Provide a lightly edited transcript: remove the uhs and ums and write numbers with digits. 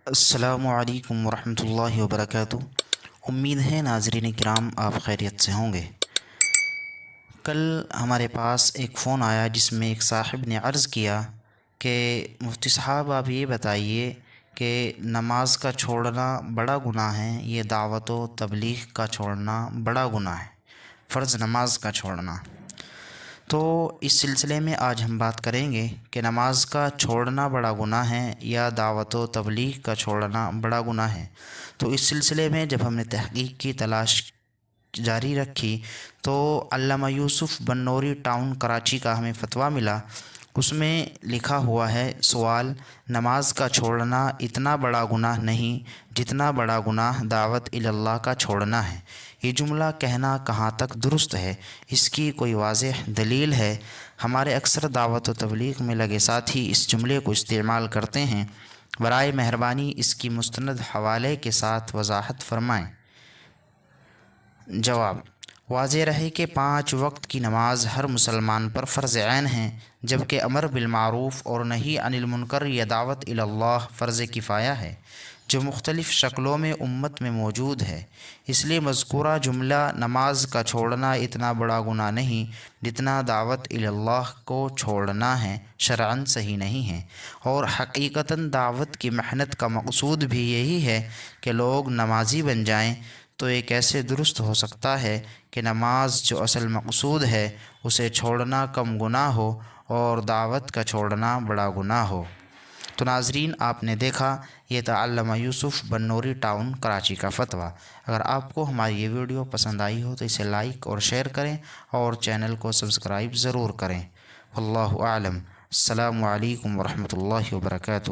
السلام علیکم ورحمۃ اللہ وبرکاتہ۔ امید ہے ناظرین کرام آپ خیریت سے ہوں گے۔ کل ہمارے پاس ایک فون آیا جس میں ایک صاحب نے عرض کیا کہ مفتی صاحب آپ یہ بتائیے کہ نماز کا چھوڑنا بڑا گناہ ہے، یہ دعوت و تبلیغ کا چھوڑنا بڑا گناہ ہے، فرض نماز کا چھوڑنا۔ تو اس سلسلے میں آج ہم بات کریں گے کہ نماز کا چھوڑنا بڑا گناہ ہے یا دعوت و تبلیغ کا چھوڑنا بڑا گناہ ہے۔ تو اس سلسلے میں جب ہم نے تحقیق کی، تلاش جاری رکھی، تو علامہ یوسف بنوری ٹاؤن کراچی کا ہمیں فتویٰ ملا۔ اس میں لکھا ہوا ہے سوال: نماز کا چھوڑنا اتنا بڑا گناہ نہیں جتنا بڑا گناہ دعوت اللہ کا چھوڑنا ہے۔ یہ جملہ کہنا کہاں تک درست ہے؟ اس کی کوئی واضح دلیل ہے؟ ہمارے اکثر دعوت و تبلیغ میں لگے ساتھی اس جملے کو استعمال کرتے ہیں، برائے مہربانی اس کی مستند حوالے کے ساتھ وضاحت فرمائیں۔ جواب: واضح رہے کہ 5 وقت کی نماز ہر مسلمان پر فرض عین ہے، جبکہ امر بالمعروف اور نہی عن المنکر یا دعوت اللہ فرض کفایہ ہے، جو مختلف شکلوں میں امت میں موجود ہے۔ اس لیے مذکورہ جملہ نماز کا چھوڑنا اتنا بڑا گناہ نہیں جتنا دعوت اللہ کو چھوڑنا ہے، شرعاً صحیح نہیں ہے، اور حقیقتاً دعوت کی محنت کا مقصود بھی یہی ہے کہ لوگ نمازی بن جائیں۔ تو یہ کیسے درست ہو سکتا ہے کہ نماز جو اصل مقصود ہے اسے چھوڑنا کم گناہ ہو اور دعوت کا چھوڑنا بڑا گناہ ہو؟ تو ناظرین، آپ نے دیکھا، یہ تھا علامہ یوسف بنوری ٹاؤن کراچی کا فتویٰ۔ اگر آپ کو ہماری یہ ویڈیو پسند آئی ہو تو اسے لائک اور شیئر کریں اور چینل کو سبسکرائب ضرور کریں۔ واللہ اعلم۔ السلام علیکم ورحمۃ اللہ وبرکاتہ۔